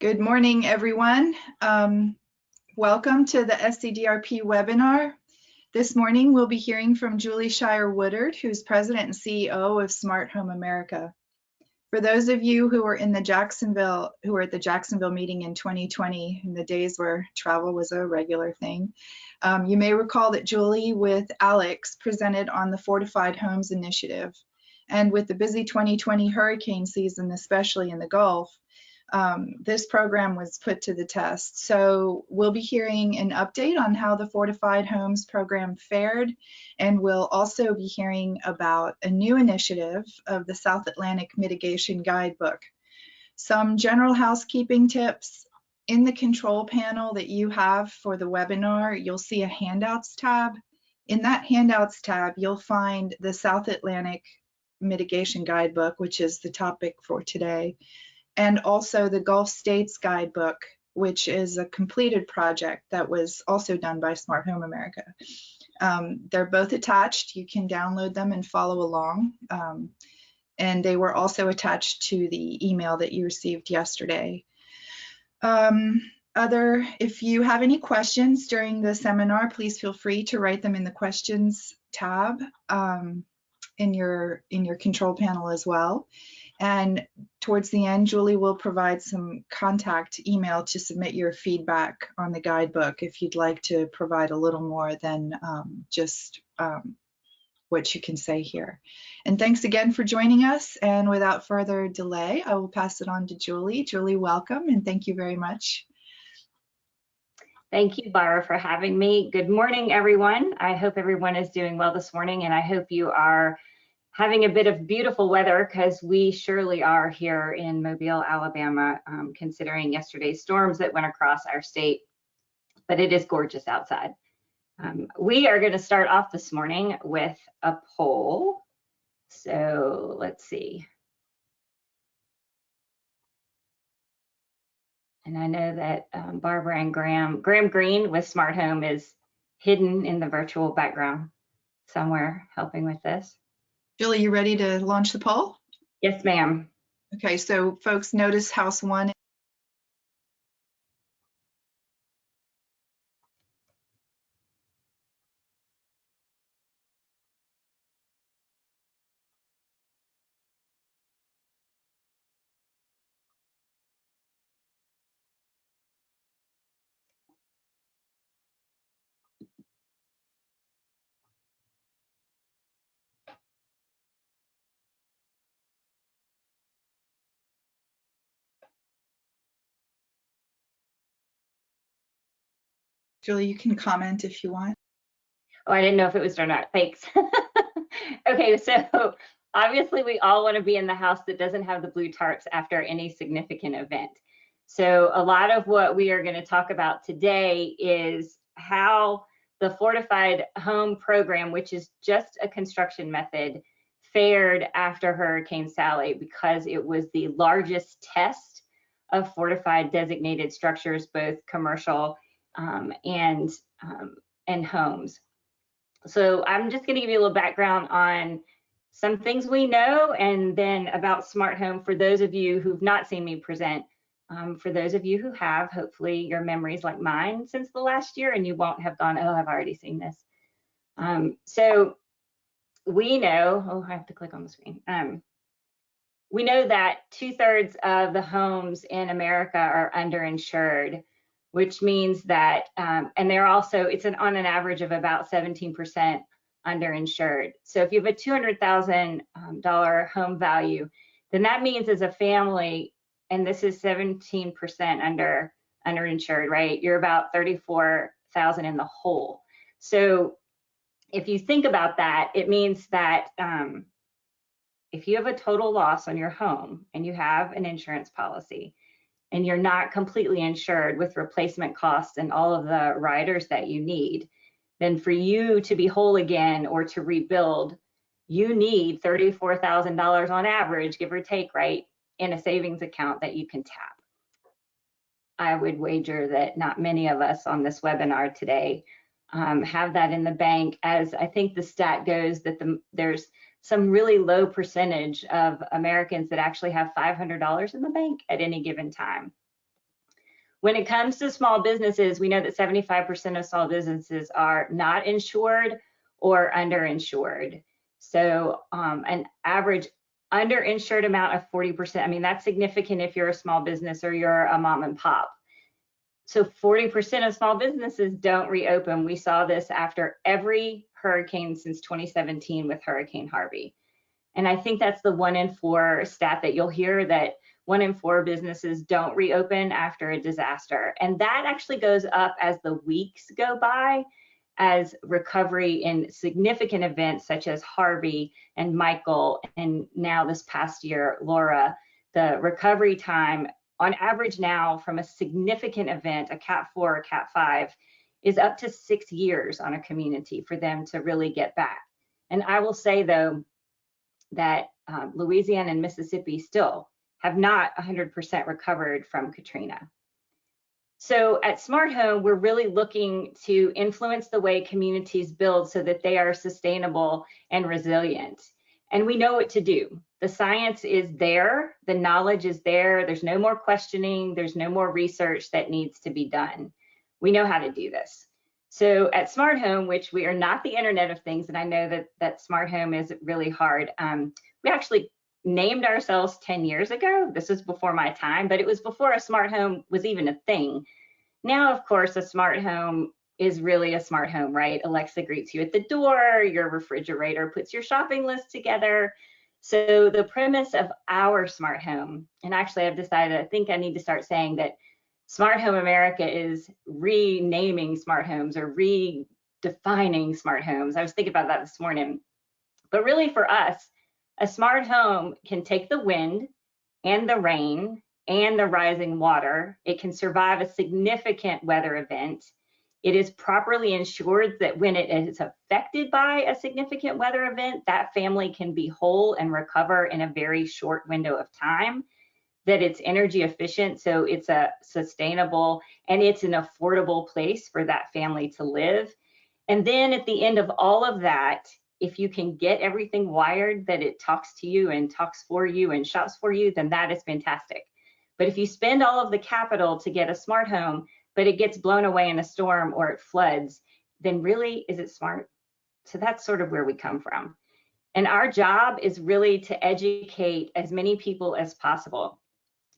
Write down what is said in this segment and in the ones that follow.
Good morning, everyone. Welcome to the SCDRP webinar. This morning, we'll be hearing from Julie Shiyou-Woodard, who's President and CEO of Smart Home America. For those of you who were at the Jacksonville meeting in 2020, in the days where travel was a regular thing, you may recall that Julie with Alex presented on the Fortified Homes Initiative. And with the busy 2020 hurricane season, especially in the Gulf, this program was put to the test. So we'll be hearing an update on how the Fortified Homes program fared, and we'll also be hearing about a new initiative of the South Atlantic Mitigation Guidebook. Some general housekeeping tips. In the control panel that you have for the webinar, you'll see a handouts tab. In that handouts tab, you'll find the South Atlantic Mitigation Guidebook, which is the topic for today, and also the Gulf States Guidebook, which is a completed project that was also done by Smart Home America. They're both attached. You can download them and follow along. And they were also attached to the email that you received yesterday. If you have any questions during the seminar, please feel free to write them in the questions tab in your control panel as well. And towards the end, Julie will provide some contact email to submit your feedback on the guidebook if you'd like to provide a little more than just what you can say here. And thanks again for joining us. And without further delay, I will pass it on to Julie. Julie, welcome, and thank you very much. Thank you, Bara, for having me. Good morning, everyone. I hope everyone is doing well this morning, and I hope you are having a bit of beautiful weather, because we surely are here in Mobile, Alabama, considering yesterday's storms that went across our state, but it is gorgeous outside. We are going to start off this morning with a poll. So let's see. And I know that Barbara and Graham Green with Smart Home is hidden in the virtual background somewhere helping with this. Julie, you ready to launch the poll? Yes, ma'am. Okay, so folks, notice House 1. Julie, you can comment if you want. Oh, I didn't know if it was or not. Thanks. Okay, so obviously we all want to be in the house that doesn't have the blue tarps after any significant event. So a lot of what we are going to talk about today is how the Fortified Home program, which is just a construction method, fared after Hurricane Sally, because it was the largest test of fortified designated structures, both commercial and homes. So I'm just going to give you a little background on some things we know, and then about Smart Home for those of you who've not seen me present. For those of you who have, hopefully your memory's like mine since the last year, and you won't have gone, oh, I've already seen this. So we know, oh, I have to click on the screen. We know that 2/3 of the homes in America are underinsured, which means that, and they're also, it's on an average of about 17% underinsured. So if you have a $200,000 home value, then that means as a family, and this is 17% underinsured, right? You're about $34,000 in the hole. So if you think about that, it means that if you have a total loss on your home and you have an insurance policy, and you're not completely insured with replacement costs and all of the riders that you need, then for you to be whole again or to rebuild, you need $34,000 on average, give or take, right, in a savings account that you can tap. I would wager that not many of us on this webinar today have that in the bank, as I think the stat goes that there's some really low percentage of Americans that actually have $500 in the bank at any given time. When it comes to small businesses, we know that 75% of small businesses are not insured or underinsured. So an average underinsured amount of 40%, I mean, that's significant if you're a small business or you're a mom and pop. So 40% of small businesses don't reopen. We saw this after every hurricane since 2017 with Hurricane Harvey. And I think that's the 1 in 4 stat that you'll hear, that 1 in 4 businesses don't reopen after a disaster. And that actually goes up as the weeks go by, as recovery in significant events such as Harvey and Michael, and now this past year, Laura. The recovery time on average now from a significant event, a Cat 4 or Cat 5, is up to 6 years on a community for them to really get back. And I will say though, that Louisiana and Mississippi still have not 100% recovered from Katrina. So at Smart Home, we're really looking to influence the way communities build so that they are sustainable and resilient. And we know what to do. The science is there, the knowledge is there, there's no more questioning, there's no more research that needs to be done. We know how to do this. So at Smart Home, which we are not the Internet of Things, and I know that Smart Home is really hard, we actually named ourselves 10 years ago. This was before my time, but it was before a smart home was even a thing. Now, of course, a smart home is really a smart home, right? Alexa greets you at the door, your refrigerator puts your shopping list together. So the premise of our smart home, and actually I've decided, I think I need to start saying that Smart Home America is renaming smart homes or redefining smart homes. I was thinking about that this morning. But really for us, a smart home can take the wind and the rain and the rising water. It can survive a significant weather event. It is properly insured that when it is affected by a significant weather event, that family can be whole and recover in a very short window of time, that it's energy efficient, so it's a sustainable and it's an affordable place for that family to live. And then at the end of all of that, if you can get everything wired that it talks to you and talks for you and shops for you, then that is fantastic. But if you spend all of the capital to get a smart home, but it gets blown away in a storm or it floods, then really, is it smart? So that's sort of where we come from. And our job is really to educate as many people as possible.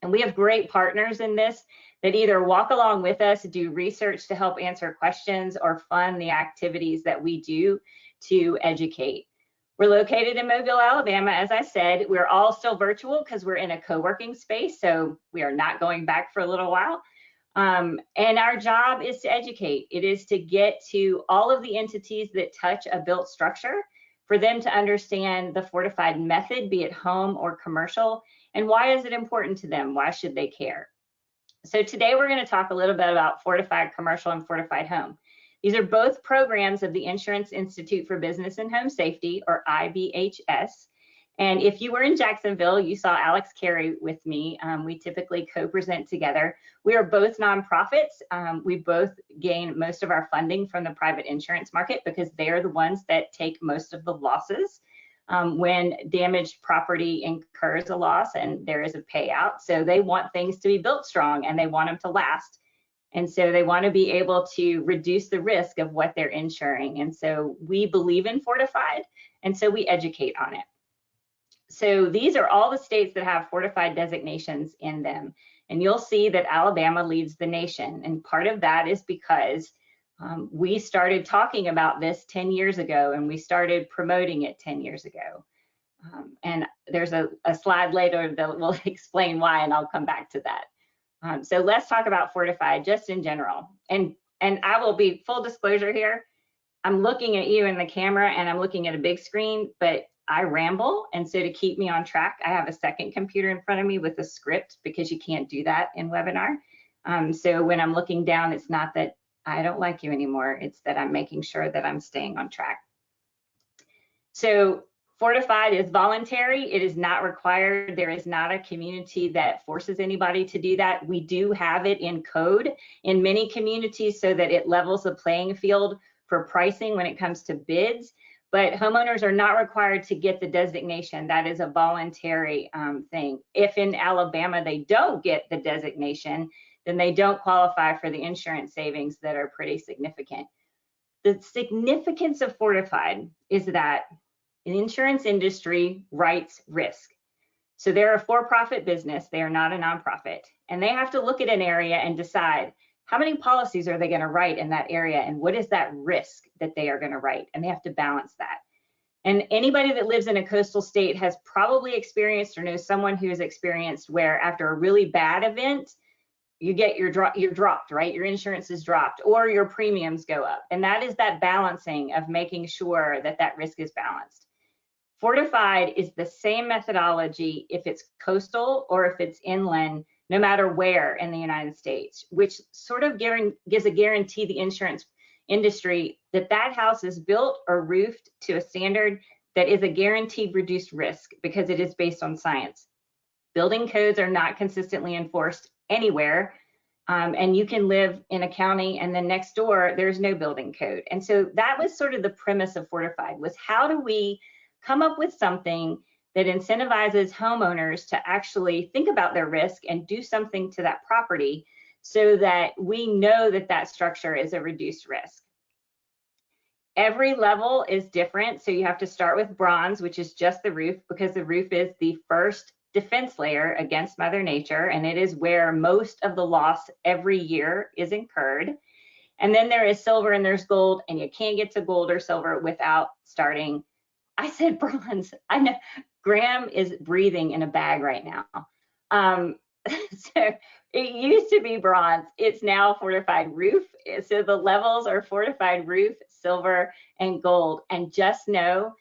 And we have great partners in this that either walk along with us, do research to help answer questions, or fund the activities that we do to educate. We're located in Mobile, Alabama. As I said, we're all still virtual because we're in a co-working space, so we are not going back for a little while. And our job is to educate. It is to get to all of the entities that touch a built structure, for them to understand the fortified method, be it home or commercial, and why is it important to them? Why should they care? So today we're going to talk a little bit about fortified commercial and fortified home. These are both programs of the Insurance Institute for Business and Home Safety, or IBHS. And if you were in Jacksonville, you saw Alex Carey with me. We typically co-present together. We are both nonprofits. We both gain most of our funding from the private insurance market because they're the ones that take most of the losses when damaged property incurs a loss and there is a payout. So they want things to be built strong and they want them to last. And so they want to be able to reduce the risk of what they're insuring. And so we believe in fortified, and so we educate on it. So these are all the states that have fortified designations in them. And you'll see that Alabama leads the nation. And part of that is because we started talking about this 10 years ago, and we started promoting it 10 years ago. And there's a slide later that will explain why, and I'll come back to that. So let's talk about fortified just in general. And I will be full disclosure here. I'm looking at you in the camera and I'm looking at a big screen, but I ramble. And so to keep me on track, I have a second computer in front of me with a script because you can't do that in webinar. So when I'm looking down, it's not that I don't like you anymore. It's that I'm making sure that I'm staying on track. So fortified is voluntary. It is not required. There is not a community that forces anybody to do that. We do have it in code in many communities so that it levels the playing field for pricing when it comes to bids. But homeowners are not required to get the designation. That is a voluntary thing. If in Alabama they don't get the designation, then they don't qualify for the insurance savings that are pretty significant. The significance of Fortified is that the insurance industry writes risk. So they're a for-profit business, they are not a nonprofit, and they have to look at an area and decide how many policies are they going to write in that area and what is that risk that they are going to write, and they have to balance that. And anybody that lives in a coastal state has probably experienced or knows someone who has experienced where after a really bad event, you're dropped, right? Your insurance is dropped or your premiums go up. And that is that balancing of making sure that that risk is balanced. Fortified is the same methodology if it's coastal or if it's inland, no matter where in the United States, which sort of gives a guarantee the insurance industry that that house is built or roofed to a standard that is a guaranteed reduced risk because it is based on science. Building codes are not consistently enforced anywhere, and you can live in a county and then next door there's no building code. And so that was sort of the premise of Fortified, was how do we come up with something that incentivizes homeowners to actually think about their risk and do something to that property so that we know that that structure is a reduced risk. Every level is different, so you have to start with bronze, which is just the roof, because the roof is the first defense layer against Mother Nature, and it is where most of the loss every year is incurred. And then there is silver and there's gold, and you can't get to gold or silver without starting. I said bronze. I know Graham is breathing in a bag right now. So it used to be bronze. It's now Fortified roof. So the levels are Fortified roof, silver, and gold. And just know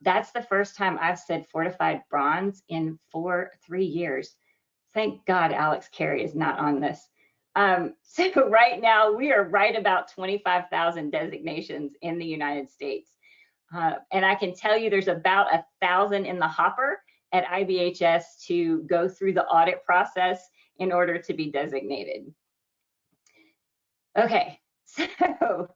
that's the first time I've said Fortified bronze in 3 years. Thank God Alex Carey is not on this. So right now we are right about 25,000 designations in the United States. And I can tell you there's about 1,000 in the hopper at IBHS to go through the audit process in order to be designated. Okay, so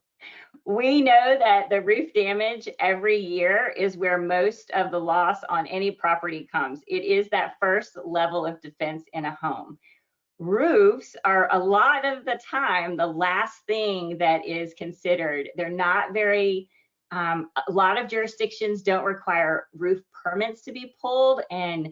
we know that the roof damage every year is where most of the loss on any property comes. It is that first level of defense in a home. Roofs are a lot of the time the last thing that is considered. They're not very a lot of jurisdictions don't require roof permits to be pulled, and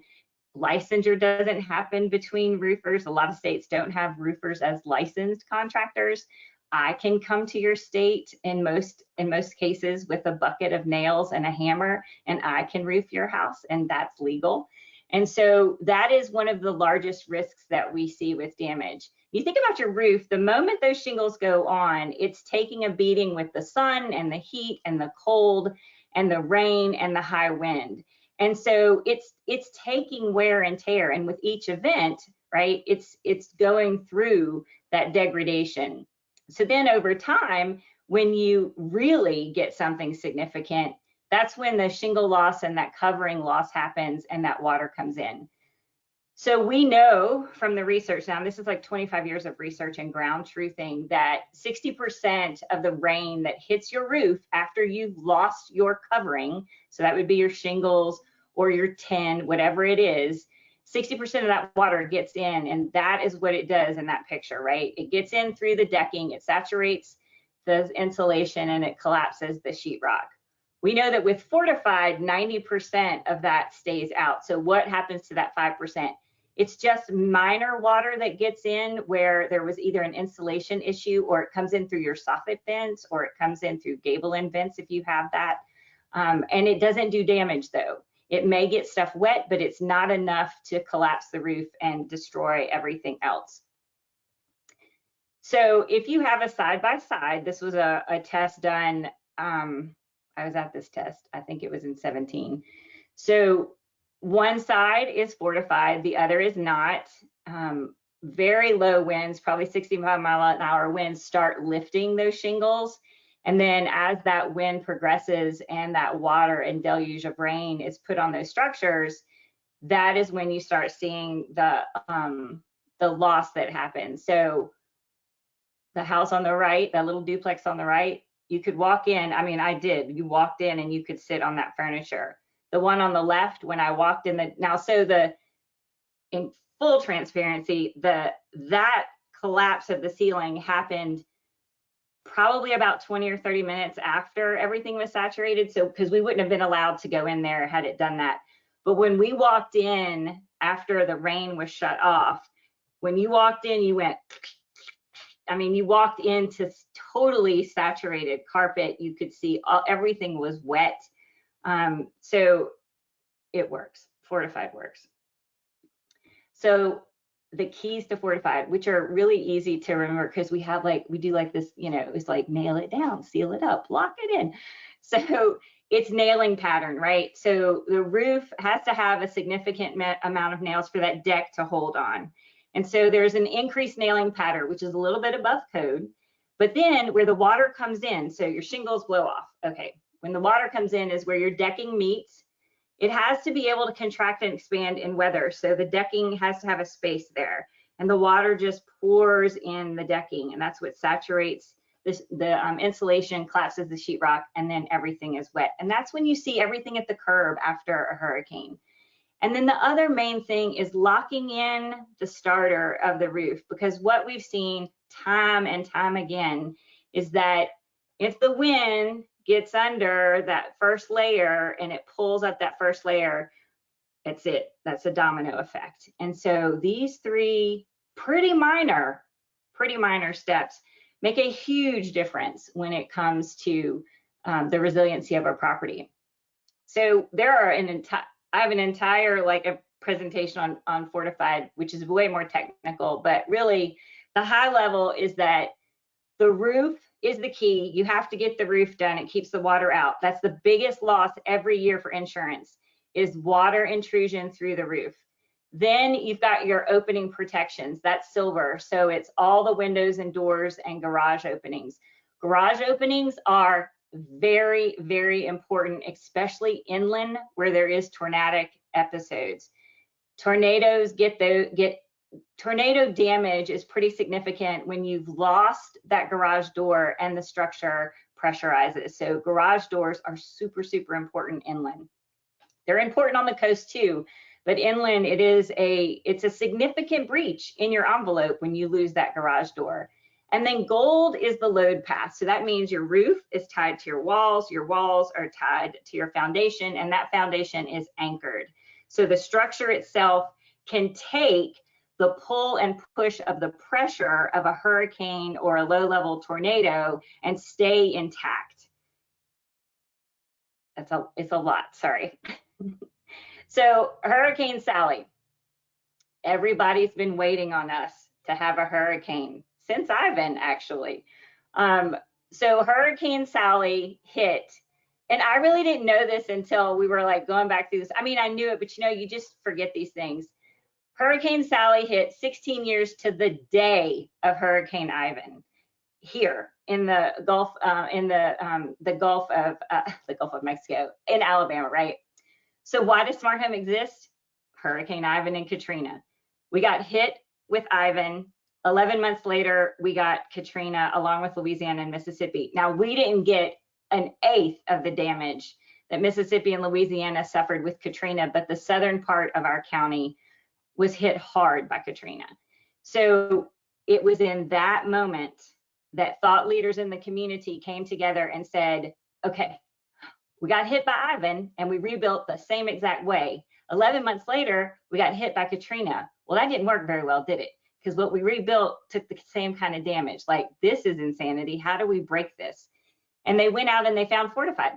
licensure doesn't happen between roofers. A lot of states don't have roofers as licensed contractors. I can come to your state in most cases with a bucket of nails and a hammer, and I can roof your house, and that's legal. And so that is one of the largest risks that we see with damage. You think about your roof, the moment those shingles go on, it's taking a beating with the sun and the heat and the cold and the rain and the high wind. And so it's taking wear and tear. And with each event, right, it's going through that degradation. So then over time, when you really get something significant, that's when the shingle loss and that covering loss happens and that water comes in. So we know from the research, now this is like 25 years of research and ground truthing, that 60% of the rain that hits your roof after you've lost your covering, so that would be your shingles or your tin, whatever it is, 60% of that water gets in, and that is what it does in that picture, right? It gets in through the decking, it saturates the insulation, and it collapses the sheetrock. We know that with Fortified, 90% of that stays out. So what happens to that 5%? It's just minor water that gets in where there was either an insulation issue, or it comes in through your soffit vents, or it comes in through gable end vents if you have that. And it doesn't do damage though. It may get stuff wet, but it's not enough to collapse the roof and destroy everything else. So if you have a side-by-side, this was a test done, I was at this test, I think it was in 17. So one side is Fortified, the other is not. Very low winds, probably 65-mile-an-hour winds, start lifting those shingles. And then as that wind progresses and that water and deluge of rain is put on those structures, that is when you start seeing the loss that happens. So the house on the right, that little duplex on the right, you could walk in, I mean, I did, you walked in and you could sit on that furniture. The one on the left, when I walked in, in full transparency, that collapse of the ceiling happened probably about 20 or 30 minutes after everything was saturated. So, because we wouldn't have been allowed to go in there had it done that. But when we walked in after the rain was shut off, when you walked in, you went, I mean, you walked into totally saturated carpet. You could see everything was wet. So it works. Fortified works. So the keys to Fortified, which are really easy to remember because we do like this, you know, it's like nail it down, seal it up, lock it in. So it's nailing pattern, right? So the roof has to have a significant amount of nails for that deck to hold on. And so there's an increased nailing pattern, which is a little bit above code. But then where the water comes in, so your shingles blow off. Okay, when the water comes in is where your decking meets. It has to be able to contract and expand in weather. So the decking has to have a space there. And the water just pours in the decking. And that's what saturates the insulation, collapses the sheetrock, and then everything is wet. And that's when you see everything at the curb after a hurricane. And then the other main thing is locking in the starter of the roof, because what we've seen time and time again is that if the wind gets under that first layer and it pulls up that first layer, that's it. That's a domino effect. And so these three pretty minor steps make a huge difference when it comes to the resiliency of our property. So there are I have an entire a presentation on Fortified, which is way more technical, but really the high level is that the roof is the key. You have to get the roof done. It keeps the water out. That's the biggest loss every year for insurance, is water intrusion through the roof. Then you've got your opening protections. That's silver. So it's all the windows and doors and garage openings. Garage openings are very, very important, especially inland where there is tornadic episodes. Tornado damage is pretty significant when you've lost that garage door and the structure pressurizes. So garage doors are super, super important inland. They're important on the coast too, but inland it's a significant breach in your envelope when you lose that garage door. And then gold is the load path. So that means your roof is tied to your walls are tied to your foundation, and that foundation is anchored. So the structure itself can take the pull and push of the pressure of a hurricane or a low-level tornado and stay intact. It's a lot, sorry. So Hurricane Sally, everybody's been waiting on us to have a hurricane since Ivan, actually. So Hurricane Sally hit, and I really didn't know this until we were going back through this. I mean, I knew it, but you just forget these things. Hurricane Sally hit 16 years to the day of Hurricane Ivan here in the Gulf, the Gulf of Mexico, in Alabama, right? So why does Smart Home exist? Hurricane Ivan and Katrina. We got hit with Ivan. 11 months later, we got Katrina, along with Louisiana and Mississippi. Now, we didn't get an eighth of the damage that Mississippi and Louisiana suffered with Katrina, but the southern part of our county was hit hard by Katrina. So it was in that moment that thought leaders in the community came together and said, okay, we got hit by Ivan and we rebuilt the same exact way. 11 months later, we got hit by Katrina. Well, that didn't work very well, did it? Because what we rebuilt took the same kind of damage. This is insanity. How do we break this? And they went out and they found Fortified.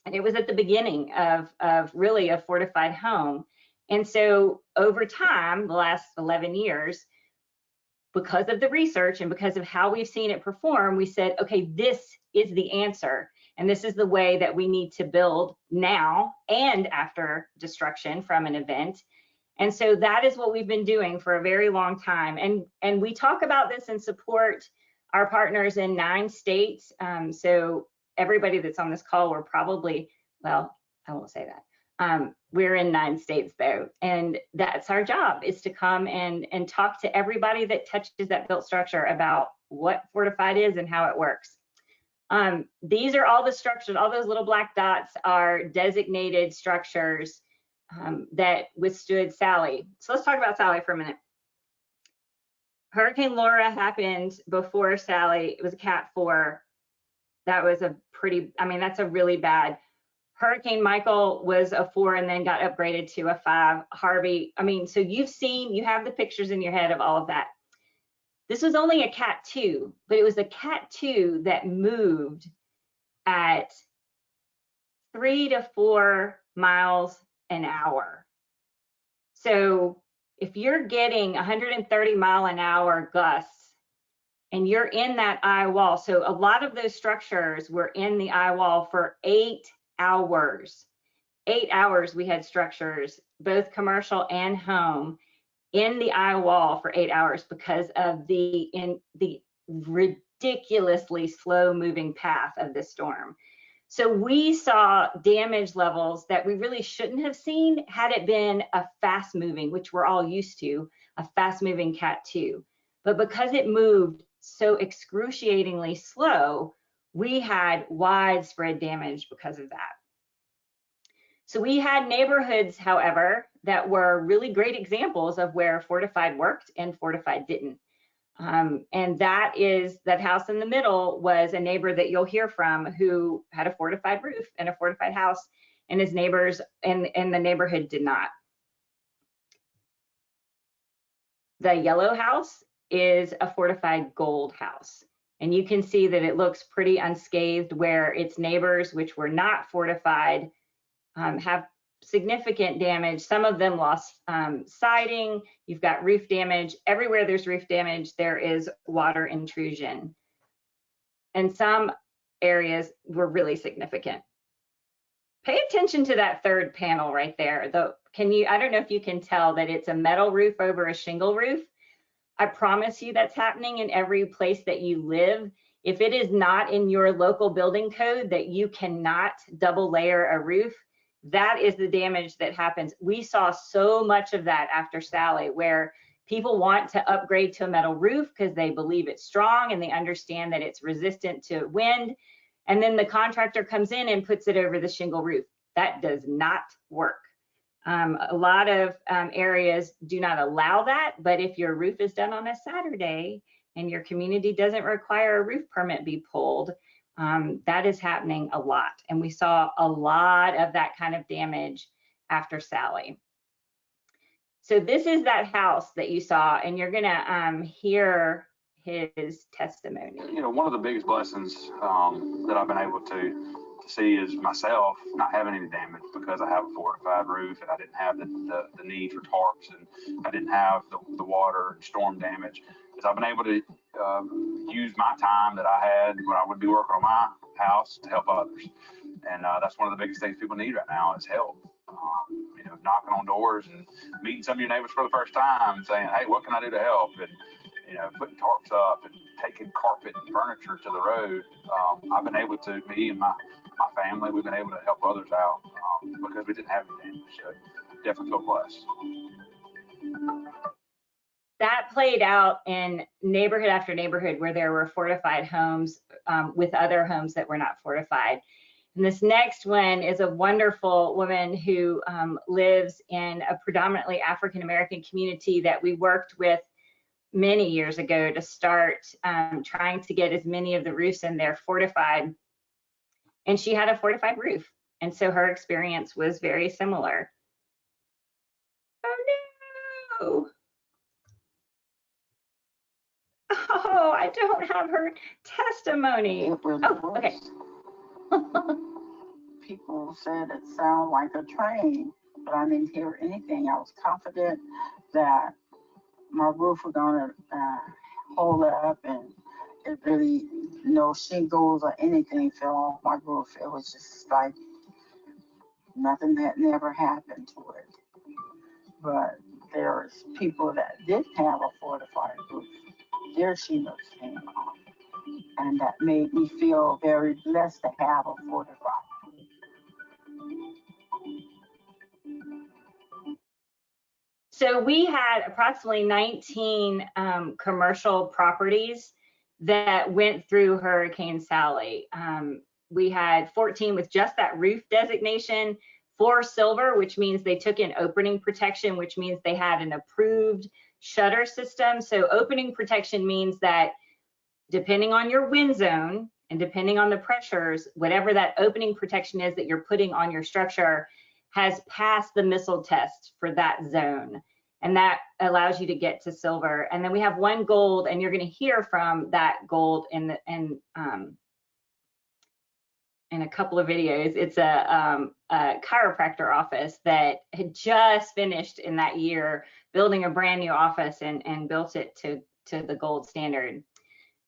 And it was at the beginning of really a fortified home. And so over time, the last 11 years, because of the research and because of how we've seen it perform, we said, okay, this is the answer. And this is the way that we need to build now and after destruction from an event. And so that is what we've been doing for a very long time. And we talk about this and support our partners in 9 states. So everybody that's on this call, we're probably, well, I won't say that. We're in 9 states though, and that's our job, is to come and talk to everybody that touches that built structure about what Fortified is and how it works. These are all the structures, all those little black dots are designated structures that withstood Sally. So let's talk about Sally for a minute. Hurricane Laura happened before Sally. It was a Cat 4. That was a pretty, I mean, that's a really bad. Hurricane Michael was a 4 and then got upgraded to a 5. Harvey, I mean, so you have the pictures in your head of all of that. This was only a Cat 2, but it was a Cat 2 that moved at 3 to 4 miles an hour. So if you're getting 130-mile-an-hour gusts and you're in that eye wall, so a lot of those structures were in the eye wall for 8 hours. 8 hours we had structures, both commercial and home, in the eye wall for 8 hours because of the ridiculously slow moving path of the storm. So we saw damage levels that we really shouldn't have seen had it been a fast moving, which we're all used to, a fast moving Cat 2. But because it moved so excruciatingly slow, we had widespread damage because of that. So we had neighborhoods, however, that were really great examples of where Fortified worked and Fortified didn't. And that house in the middle was a neighbor that you'll hear from who had a fortified roof and a fortified house, and his neighbors in the neighborhood did not. The yellow house is a fortified gold house. And you can see that it looks pretty unscathed, where its neighbors, which were not fortified, have significant damage. Some of them lost siding. You've got roof damage. Everywhere there's roof damage, there is water intrusion. And some areas were really significant. Pay attention to that third panel right there. I don't know if you can tell that it's a metal roof over a shingle roof. I promise you that's happening in every place that you live. If it is not in your local building code that you cannot double layer a roof, that is the damage that happens. We saw so much of that after Sally, where people want to upgrade to a metal roof because they believe it's strong and they understand that it's resistant to wind. And then the contractor comes in and puts it over the shingle roof. That does not work. A lot of areas do not allow that, but if your roof is done on a Saturday and your community doesn't require a roof permit be pulled, that is happening a lot. And we saw a lot of that kind of damage after Sally. So this is that house that you saw, and you're gonna hear his testimony. You know, one of the biggest blessings that I've been able to see is myself not having any damage, because I have a fortified roof and I didn't have the need for tarps, and I didn't have the water and storm damage. Is I've been able to use my time that I had when I would be working on my house to help others. And that's one of the biggest things people need right now is help. You know, knocking on doors and meeting some of your neighbors for the first time and saying, hey, what can I do to help? And, you know, putting tarps up and taking carpet and furniture to the road. I've been able to, me and my family, we've been able to help others out because we didn't have any damage. So definitely feel blessed. That played out in neighborhood after neighborhood where there were fortified homes with other homes that were not fortified. And this next one is a wonderful woman who lives in a predominantly African-American community that we worked with many years ago to start trying to get as many of the roofs in there fortified. And she had a fortified roof. And so her experience was very similar. Oh no! Oh, I don't have her testimony. Oh, okay. People said it sounded like a train, but I didn't hear anything. I was confident that my roof was gonna hold it up, and it really, no shingles or anything fell off my roof. It was just like nothing that never happened to it. But there's people that did have a fortified roof. Their shingles came off, and that made me feel very blessed to have a fortified roof. So we had approximately 19 commercial properties that went through Hurricane Sally. We had 14 with just that roof designation, for silver, which means they took in opening protection, which means they had an approved shutter system. So opening protection means that depending on your wind zone and depending on the pressures, whatever that opening protection is that you're putting on your structure has passed the missile test for that zone. And that allows you to get to silver. And then we have one gold, and you're going to hear from that gold in a couple of videos. It's a chiropractor office that had just finished in that year building a brand new office and built it to the gold standard.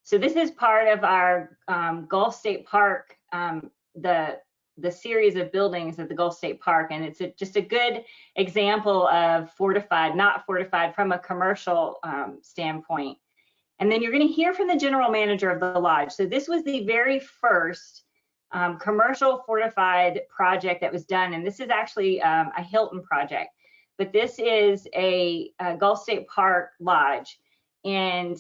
So this is part of our Gulf State Park, the series of buildings at the Gulf State Park, and it's just a good example of fortified, not fortified from a commercial standpoint. And then you're going to hear from the general manager of the lodge. So this was the very first commercial fortified project that was done, and this is actually a Hilton project, but this is a Gulf State Park lodge, and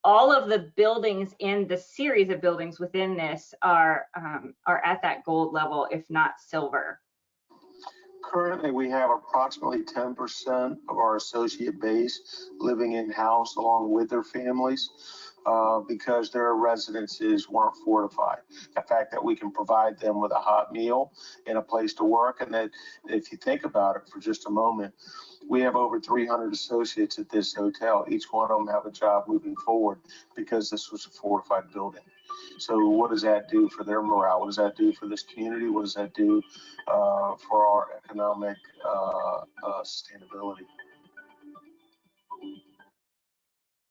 all of the buildings in the series of buildings within this are at that gold level, if not silver. Currently, we have approximately 10% of our associate base living in-house along with their families because their residences weren't fortified. The fact that we can provide them with a hot meal and a place to work, and that if you think about it for just a moment, we have over 300 associates at this hotel. Each one of them have a job moving forward because this was a fortified building. So what does that do for their morale? What does that do for this community? What does that do for our economic sustainability?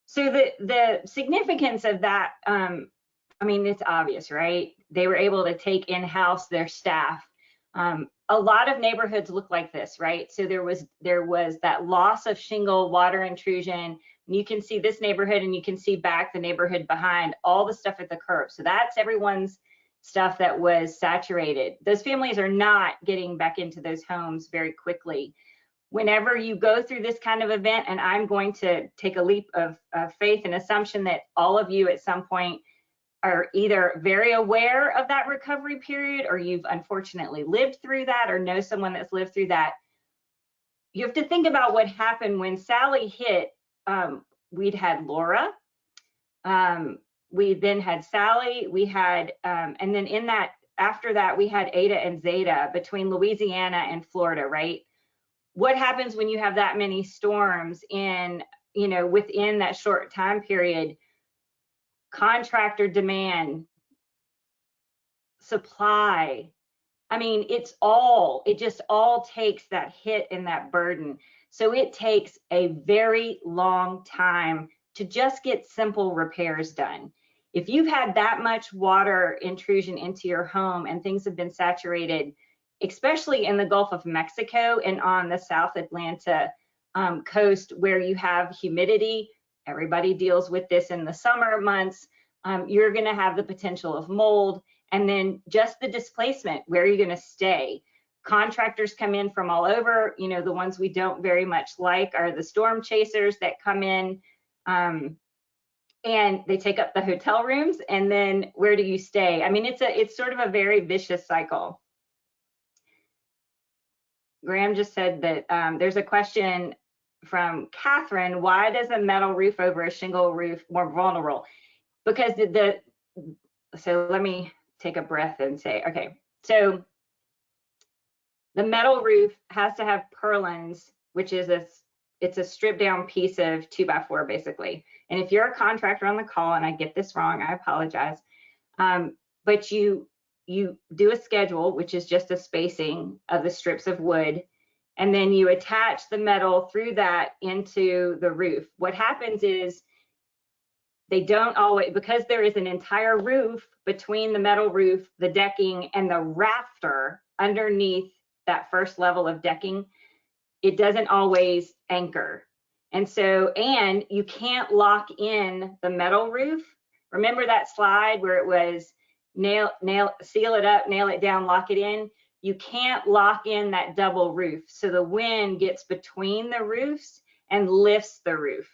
So the significance of that, I mean, it's obvious, right? They were able to take in-house their staff. A lot of neighborhoods look like this, right? So there was that loss of shingle, water intrusion. And you can see this neighborhood, and you can see back the neighborhood behind, all the stuff at the curb. So that's everyone's stuff that was saturated. Those families are not getting back into those homes very quickly. Whenever you go through this kind of event, and I'm going to take a leap of faith and assumption that all of you at some point are either very aware of that recovery period, or you've unfortunately lived through that, or know someone that's lived through that. You have to think about what happened when Sally hit. We'd had Laura, we then had Sally, we had, and then in that, after that, we had Eta and Zeta between Louisiana and Florida, right? What happens when you have that many storms in, within that short time period? Contractor demand, supply. I mean, it just all takes that hit and that burden. So it takes a very long time to just get simple repairs done. If you've had that much water intrusion into your home and things have been saturated, especially in the Gulf of Mexico and on the South Atlantic coast where you have humidity, everybody deals with this in the summer months, you're going to have the potential of mold, and then just the displacement. Where are you going to stay? Contractors come in from all over. The ones we don't very much like are the storm chasers that come in and they take up the hotel rooms, and then where do you stay? I mean, it's sort of a very vicious cycle. Graham just said that there's a question from Catherine, why does a metal roof over a shingle roof more vulnerable? Because so let me take a breath and say, okay, so the metal roof has to have purlins, which is it's a stripped down piece of 2x4 basically. And if you're a contractor on the call, and I get this wrong, I apologize, but you do a schedule, which is just a spacing of the strips of wood, and then you attach the metal through that into the roof. What happens is they don't always, because there is an entire roof between the metal roof, the decking, and the rafter underneath that first level of decking, it doesn't always anchor. And you can't lock in the metal roof. Remember that slide where it was seal it up, nail it down, lock it in? You can't lock in that double roof. So the wind gets between the roofs and lifts the roof.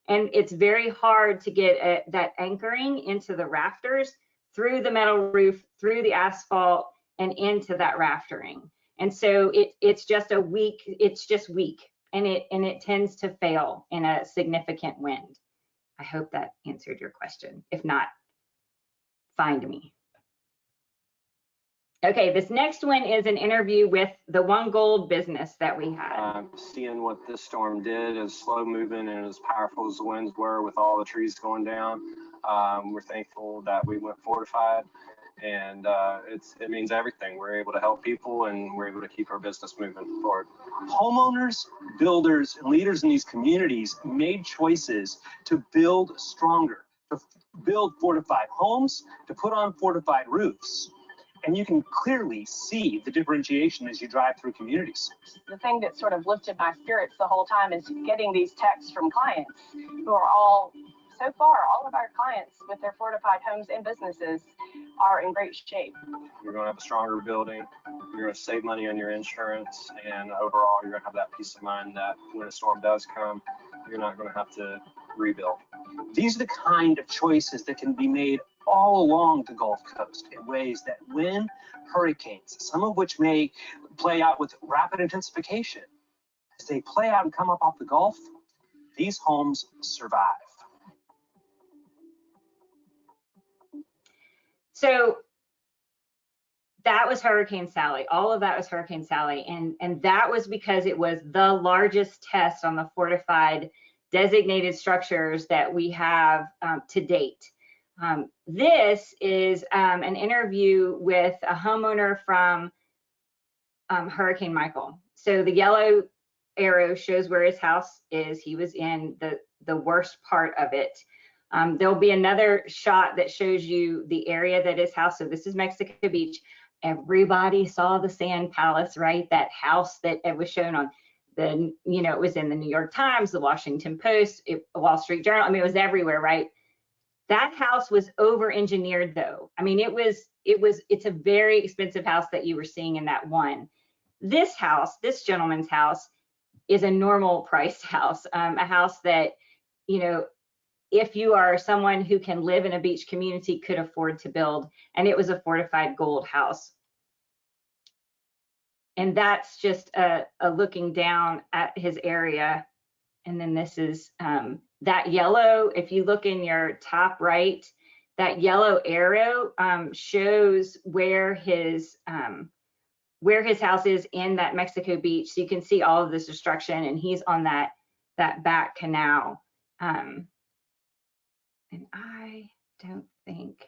And it's very hard to get that anchoring into the rafters through the metal roof, through the asphalt, and into that raftering. And so it's just weak, and it tends to fail in a significant wind. I hope that answered your question. If not, find me. Okay, this next one is an interview with the One Gold business that we had. Seeing what this storm did, as slow moving and as powerful as the winds were with all the trees going down, we're thankful that we went fortified, and it means everything. We're able to help people, and we're able to keep our business moving forward. Homeowners, builders, and leaders in these communities made choices to build stronger, to build fortified homes, to put on fortified roofs. And you can clearly see the differentiation as you drive through communities. The thing that sort of lifted my spirits the whole time is getting these texts from clients who are all of our clients with their fortified homes and businesses are in great shape. You're going to have a stronger building, you're going to save money on your insurance, and overall you're going to have that peace of mind that when a storm does come, you're not going to have to rebuild. These are the kind of choices that can be made all along the Gulf Coast in ways that when hurricanes, some of which may play out with rapid intensification, as they play out and come up off the Gulf, these homes survive. So that was Hurricane Sally. All of that was Hurricane Sally. And that was because it was the largest test on the fortified designated structures that we have to date. This is an interview with a homeowner from Hurricane Michael. So the yellow arrow shows where his house is. He was in the worst part of it. There'll be another shot that shows you the area that his house. So this is Mexico Beach. Everybody saw the Sand Palace, right? That house that it was shown on the, it was in the New York Times, the Washington Post, Wall Street Journal. I mean, it was everywhere, right? That house was over-engineered though. I mean, it's a very expensive house that you were seeing in that one. This house, this gentleman's house, is a normal priced house, a house that, if you are someone who can live in a beach community, could afford to build, and it was a fortified gold house. And that's just a looking down at his area. And then this is that yellow, if you look in your top right, that yellow arrow shows where his house is in that Mexico Beach. So you can see all of this destruction, and he's on that back canal. And I don't think,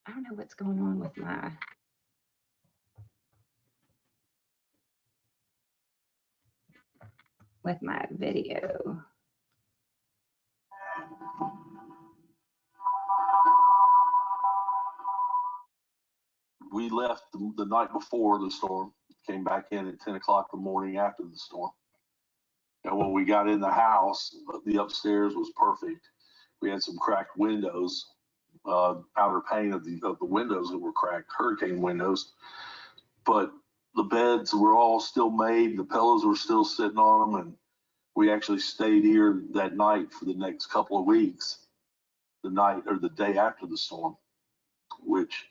I don't know what's going on with my video. We left the night before the storm, came back in at 10 o'clock the morning after the storm. And when we got in the house, the upstairs was perfect. We had some cracked windows, outer pane of the windows that were cracked, hurricane windows. But the beds were all still made, the pillows were still sitting on them, and we actually stayed here that night for the next couple of weeks, the night or the day after the storm, which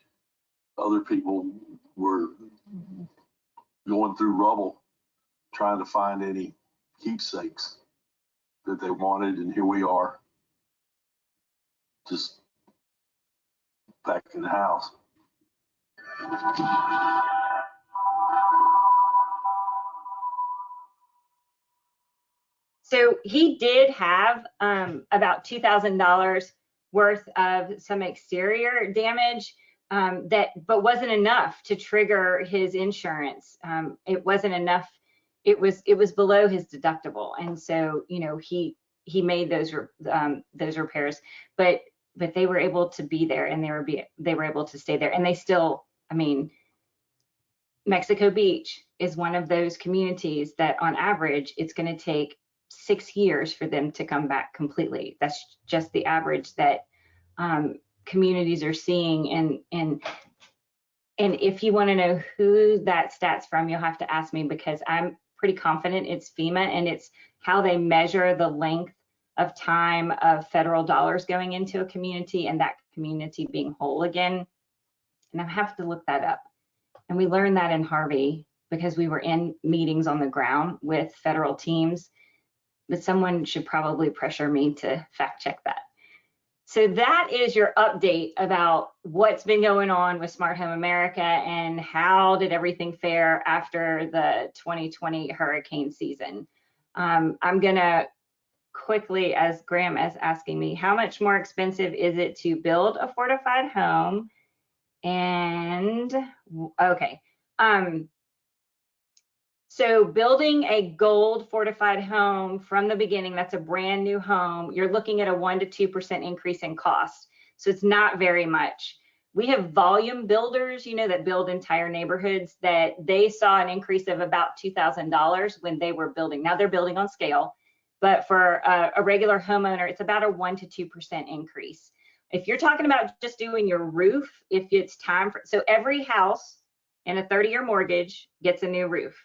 other people were going through rubble, trying to find any keepsakes that they wanted, and here we are, just back in the house. So he did have about $2,000 worth of some exterior damage, but wasn't enough to trigger his insurance. It wasn't enough. It was below his deductible, and so he made those repairs, but they were able to be there, and they were able to stay there, and they still. I mean, Mexico Beach is one of those communities that, on average, it's going to take 6 years for them to come back completely. That's just the average that communities are seeing, and if you want to know who that stat's from, you'll have to ask me, because I'm pretty confident it's FEMA, and it's how they measure the length of time of federal dollars going into a community and that community being whole again. And I have to look that up. And we learned that in Harvey because we were in meetings on the ground with federal teams, but someone should probably pressure me to fact check that. So that is your update about what's been going on with Smart Home America and how did everything fare after the 2020 hurricane season. I'm gonna quickly, as Graham is asking me, how much more expensive is it to build a fortified home? And okay, so building a gold fortified home from the beginning, that's a brand new home, you're looking at a 1 to 2% increase in cost. So it's not very much. We have volume builders, you know, that build entire neighborhoods, that they saw an increase of about $2,000 when they were building. Now they're building on scale, but for a regular homeowner, it's about a 1 to 2% increase. If you're talking about just doing your roof, if it's time for, so every house in a 30-year mortgage gets a new roof.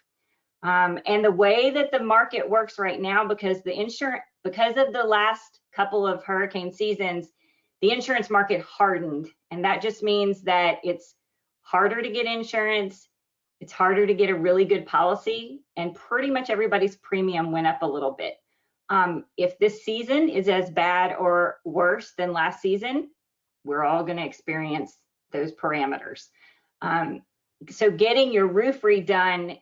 And the way that the market works right now, because of the last couple of hurricane seasons, the insurance market hardened. And that just means that it's harder to get insurance, it's harder to get a really good policy, and pretty much everybody's premium went up a little bit. If this season is as bad or worse than last season, we're all going to experience those parameters. So getting your roof redone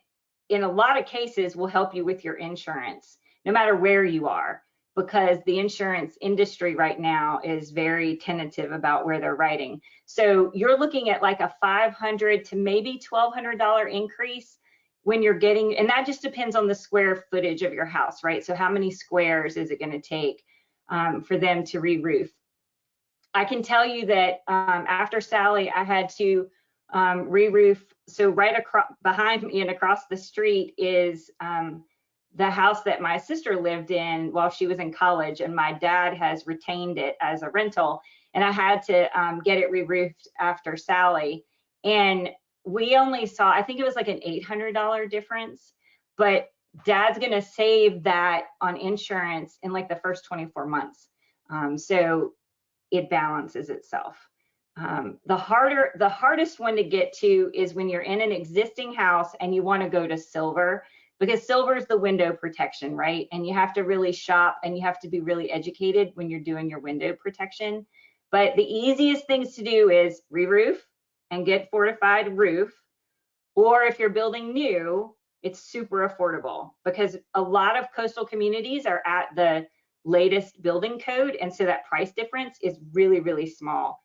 in a lot of cases will help you with your insurance, no matter where you are, because the insurance industry right now is very tentative about where they're writing. So you're looking at like a $500 to maybe $1,200 increase when you're getting, and that just depends on the square footage of your house, right? So how many squares is it going to take for them to re-roof? I can tell you that after Sally, I had to re-roof. So right across behind me and across the street is the house that my sister lived in while she was in college, and my dad has retained it as a rental, and I had to get it re-roofed after Sally. And we only saw, I think it was like an $800 difference, but Dad's gonna save that on insurance in like the first 24 months. So it balances itself. The hardest one to get to is when you're in an existing house and you want to go to silver, because silver is the window protection, right? And you have to really shop and you have to be really educated when you're doing your window protection. But the easiest things to do is re-roof and get fortified roof. Or if you're building new, it's super affordable because a lot of coastal communities are at the latest building code. And so that price difference is really, really small.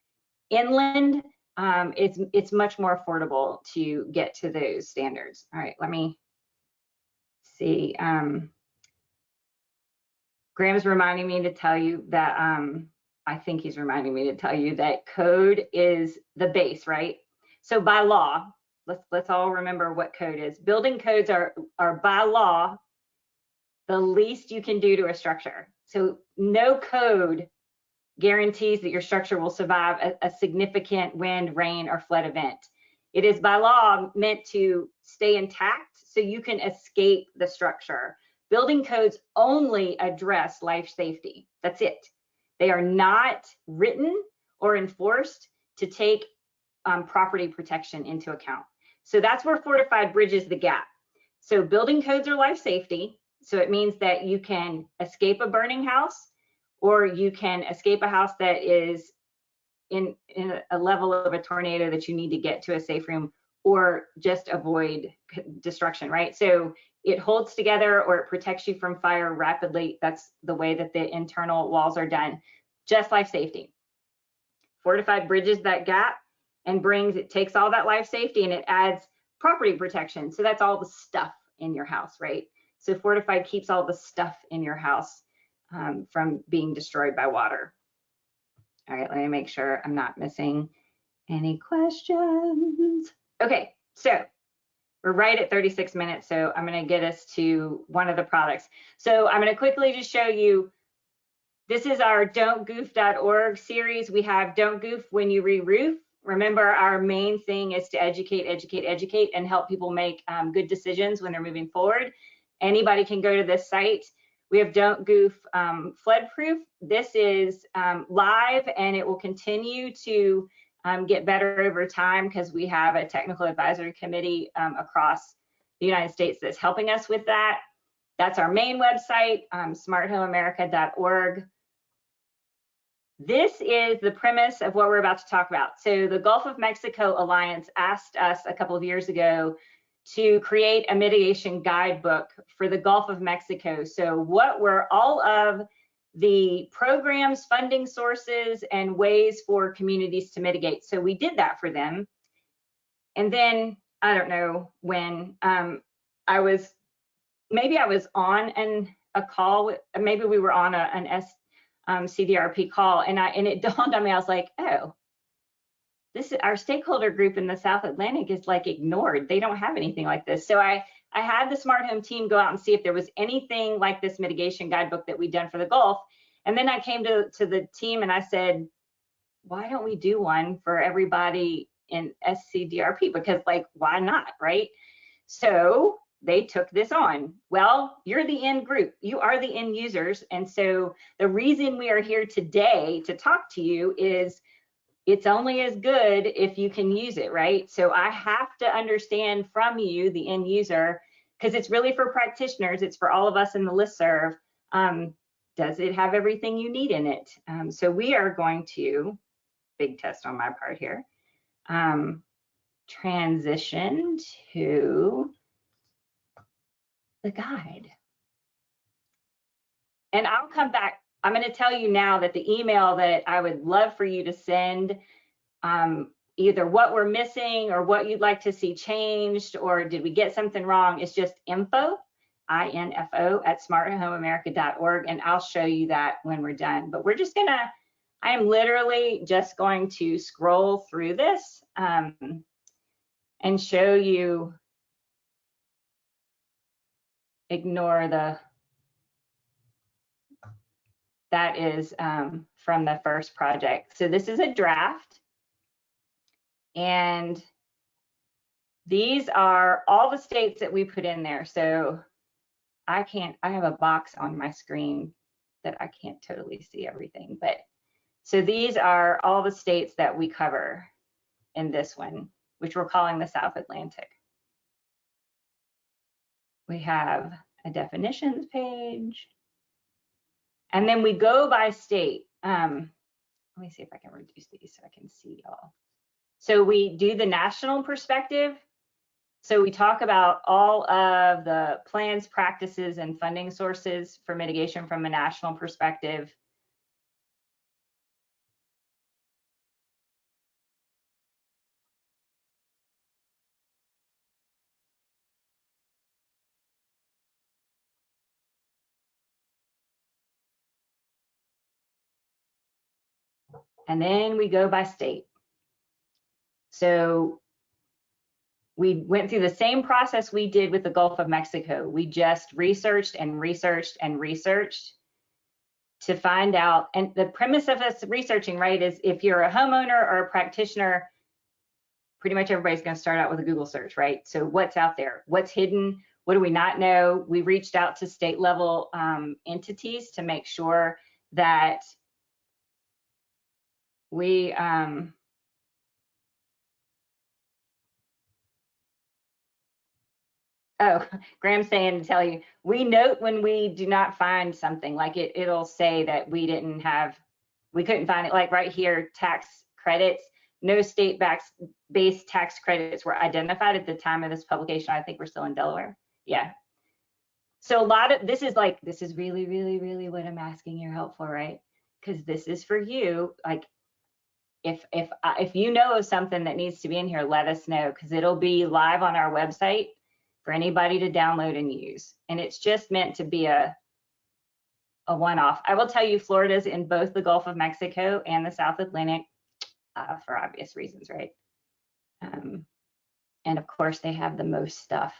Inland, it's much more affordable to get to those standards. All right, let me see. Graham's reminding me to tell you that, I think he's reminding me to tell you that code is the base, right? So by law, let's all remember what code is. Building codes are by law the least you can do to a structure. So no code guarantees that your structure will survive a significant wind, rain, or flood event. It is by law meant to stay intact so you can escape the structure. Building codes only address life safety. That's it. They are not written or enforced to take property protection into account. So that's where fortified bridges the gap. So building codes are life safety. So it means that you can escape a burning house, or you can escape a house that is in a level of a tornado that you need to get to a safe room, or just avoid destruction, right? So it holds together or it protects you from fire rapidly. That's the way that the internal walls are done, just life safety. Fortified bridges that gap and takes all that life safety and it adds property protection. So that's all the stuff in your house, right? So fortified keeps all the stuff in your house from being destroyed by water. All right, let me make sure I'm not missing any questions. Okay, so we're right at 36 minutes, so I'm gonna get us to one of the products. So I'm gonna quickly just show you, this is our don'tgoof.org series. We have Don't Goof When You Re-Roof. Remember, our main thing is to educate, educate, educate, and help people make good decisions when they're moving forward. Anybody can go to this site. We have Don't Goof Flood Proof. This is live and it will continue to get better over time because we have a technical advisory committee across the United States that's helping us with that. That's our main website, smarthomeamerica.org. This is the premise of what we're about to talk about. So the Gulf of Mexico Alliance asked us a couple of years ago to create a mitigation guidebook for the Gulf of Mexico. So what were all of the programs, funding sources, and ways for communities to mitigate? So we did that for them. And then, I don't know when, maybe I was on a call, maybe we were on an SCDRP call, and it dawned on me, I was like, oh, this our stakeholder group in the South Atlantic is like ignored. They don't have anything like this. So I had the Smart Home team go out and see if there was anything like this mitigation guidebook that we'd done for the Gulf. And then I came to the team and I said, why don't we do one for everybody in SCDRP? Because like, why not, right? So they took this on. Well, you're the end group. You are the end users. And so the reason we are here today to talk to you is it's only as good if you can use it, right? So I have to understand from you, the end user, because it's really for practitioners, it's for all of us in the listserv. Does it have everything you need in it? So we are going to, big test on my part here, transition to the guide. And I'll come back. I'm going to tell you now that the email that I would love for you to send, either what we're missing or what you'd like to see changed, or did we get something wrong, is just info, I-N-F-O, at smarthomeamerica.org, and I'll show you that when we're done. But we're just gonna, I am literally just going to scroll through this and show you, ignore the, that is from the first project. So this is a draft. And these are all the states that we put in there. So I have a box on my screen that I can't totally see everything, but so these are all the states that we cover in this one, which we're calling the South Atlantic. We have a definitions page, and then we go by state. Let me see if I can reduce these so I can see y'all. So we do the national perspective. So we talk about all of the plans, practices, and funding sources for mitigation from a national perspective. And then we go by state. So we went through the same process we did with the Gulf of Mexico. We just researched and researched and researched to find out. And the premise of us researching, right, is if you're a homeowner or a practitioner, pretty much everybody's going to start out with a Google search, right? So what's out there? What's hidden? What do we not know? We reached out to state level entities to make sure that we oh, Graham's saying to tell you, we note when we do not find something, like it'll say that we couldn't find it, like right here, tax credits, no state-based tax credits were identified at the time of this publication. I think we're still in Delaware. Yeah. So a lot of, this is really, really, really what I'm asking your help for, right? Because this is for you. Like, if you know of something that needs to be in here, let us know, because it'll be live on our website for anybody to download and use. And it's just meant to be a one-off. I will tell you, Florida's in both the Gulf of Mexico and the South Atlantic for obvious reasons, right? And of course, they have the most stuff.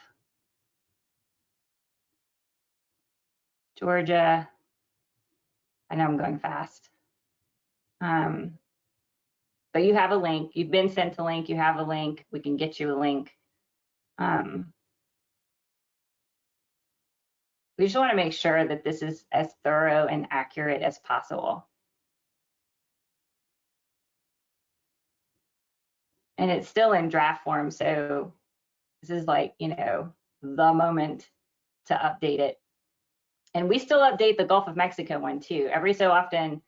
Georgia, I know I'm going fast. But you have a link. You've been sent a link. You have a link. We can get you a link. We just want to make sure that this is as thorough and accurate as possible. and it's still in draft form. So this is like, you know, the moment to update it. And we still update the Gulf of Mexico one too. Every so often,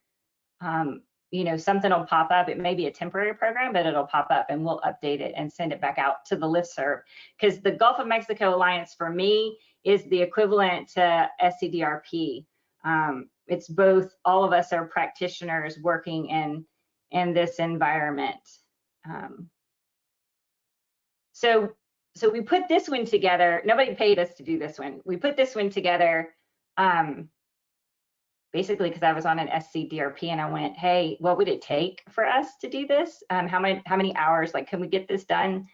you know, something will pop up. It may be a temporary program, but it'll pop up and we'll update it and send it back out to the listserv. Because the Gulf of Mexico Alliance for me is the equivalent to SCDRP. It's both, all of us are practitioners working in this environment. So we put this one together. Nobody paid us to do this one. We put this one together basically because I was on an SCDRP and I went, hey, what would it take for us to do this? How many hours? Like, can we get this done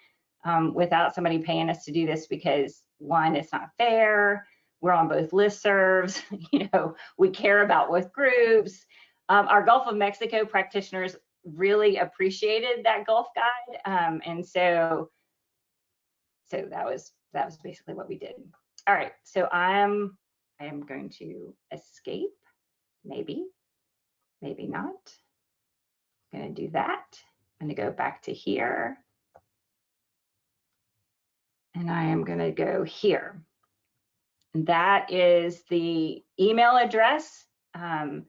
without somebody paying us to do this? Because one, it's not fair. We're on both listservs. You know, we care about both groups. Our Gulf of Mexico practitioners really appreciated that Gulf guide, and so that was basically what we did. All right, so I am going to escape. Maybe not. I'm going to do that. I'm going to go back to here. And I am going to go here. And that is the email address. I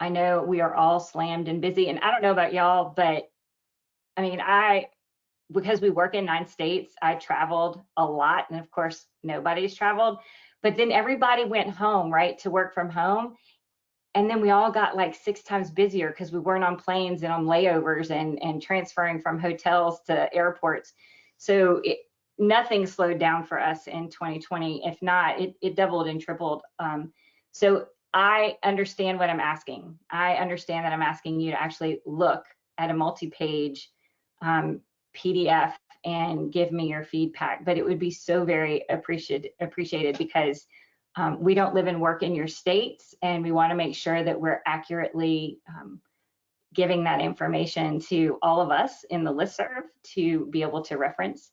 know we are all slammed and busy, and I don't know about y'all, but I mean, because we work in 9 states, I traveled a lot, and of course, nobody's traveled. But then everybody went home, right, to work from home. And then we all got like 6 times busier because we weren't on planes and on layovers and transferring from hotels to airports. So nothing slowed down for us in 2020. If not, it doubled and tripled. So I understand what I'm asking. I understand that I'm asking you to actually look at a multi-page PDF and give me your feedback, but it would be so very appreciated because we don't live and work in your states, and we want to make sure that we're accurately giving that information to all of us in the listserv to be able to reference.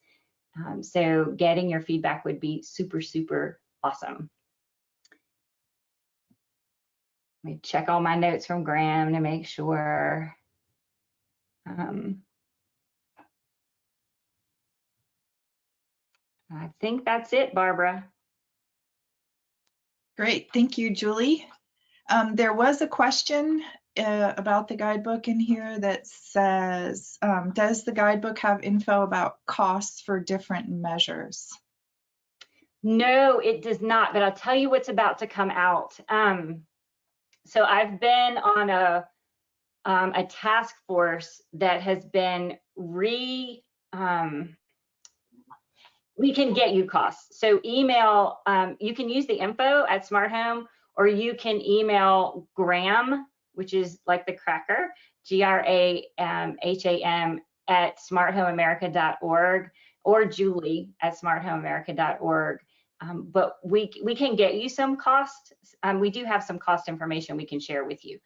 So getting your feedback would be super, super awesome. Let me check all my notes from Graham to make sure. I think that's it, Barbara. Great, thank you, Julie. There was a question about the guidebook in here that says, does the guidebook have info about costs for different measures? No, it does not, but I'll tell you what's about to come out. So I've been on a task force that has been we can get you costs. So email, you can use the info at Smart Home, or you can email Graham, which is like the cracker, GRAHAM at smarthomeamerica.org, or Julie at smarthomeamerica.org. But we can get you some cost. We do have some cost information we can share with you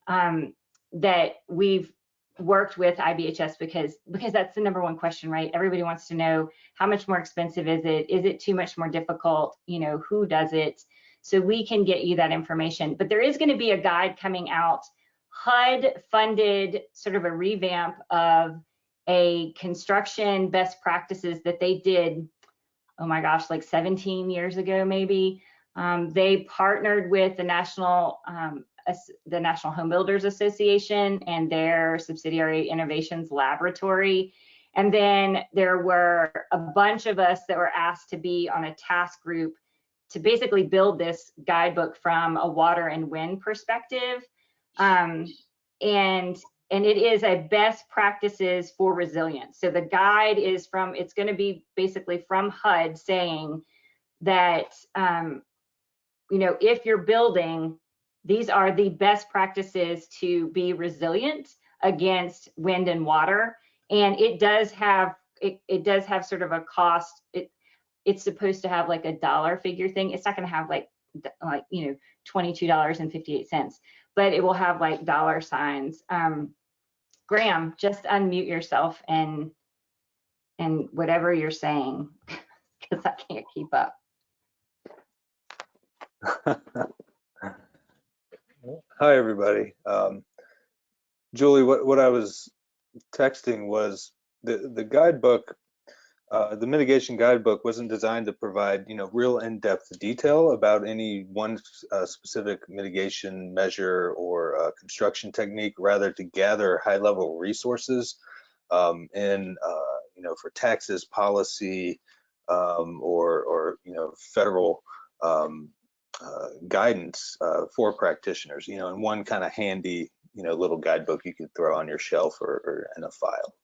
that we've worked with IBHS because that's the #1 question, right? Everybody wants to know how much more expensive is it? Is it too much more difficult? You know, who does it? So we can get you that information. But there is going to be a guide coming out, HUD funded, sort of a revamp of a construction best practices that they did, oh my gosh, like 17 years ago, maybe. They partnered with the National Home Builders Association and their subsidiary Innovations Laboratory. And then there were a bunch of us that were asked to be on a task group to basically build this guidebook from a water and wind perspective. And it is a best practices for resilience. So the guide is it's going to be basically from HUD saying that, you know, if you're building, these are the best practices to be resilient against wind and water. And it does have sort of a cost. It's supposed to have like a dollar figure thing. It's not going to have like you know, $22.58, but it will have like dollar signs. Graham, just unmute yourself and whatever you're saying, because I can't keep up. Hi, everybody. Julie, what I was texting was the guidebook. The mitigation guidebook wasn't designed to provide, real in-depth detail about any one specific mitigation measure or construction technique, rather to gather high-level resources for taxes, policy, or federal guidance for practitioners. In one kind of handy, little guidebook you could throw on your shelf or in a file.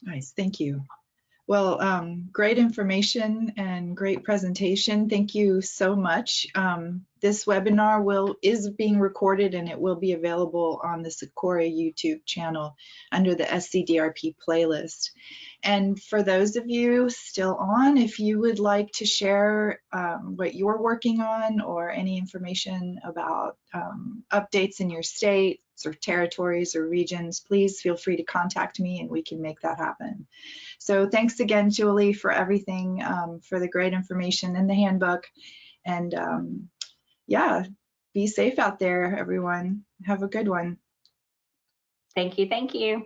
Nice, thank you. Well, great information and great presentation. Thank you so much. This webinar is being recorded and it will be available on the Socorro YouTube channel under the SCDRP playlist. And for those of you still on, if you would like to share what you're working on or any information about updates in your states or territories or regions, please feel free to contact me and we can make that happen. So thanks again, Julie, for everything, for the great information in the handbook. And yeah, be safe out there, everyone. Have a good one. Thank you. Thank you.